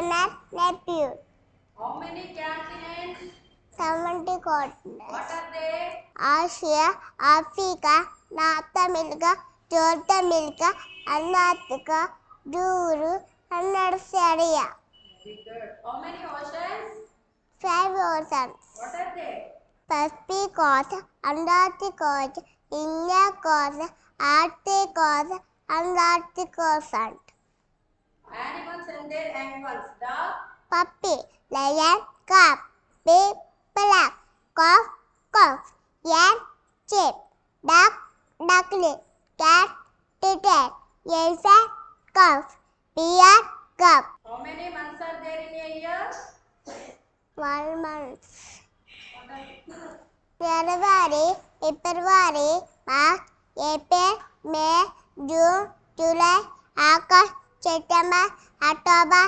paternal nephew. How many continents? 70 continents. What are they? Asia, Africa, North America, South America, Antarctica, Europe, and Australia. Very good. How many oceans? 5 oceans. What are they? Pacific Ocean, Atlantic Ocean, Indian Ocean, Arctic Ocean, and Arctic Ocean. Animals and their young ones. Dog, Puppy, lion, calf, pig, black, cock, cock, yak, sheep, duck, duckling, cat, kitten, elephant, calf, bear, calf. how many months are there in a year? 1 month. What are they? January, February, March, April, May, June, July, August, September, October,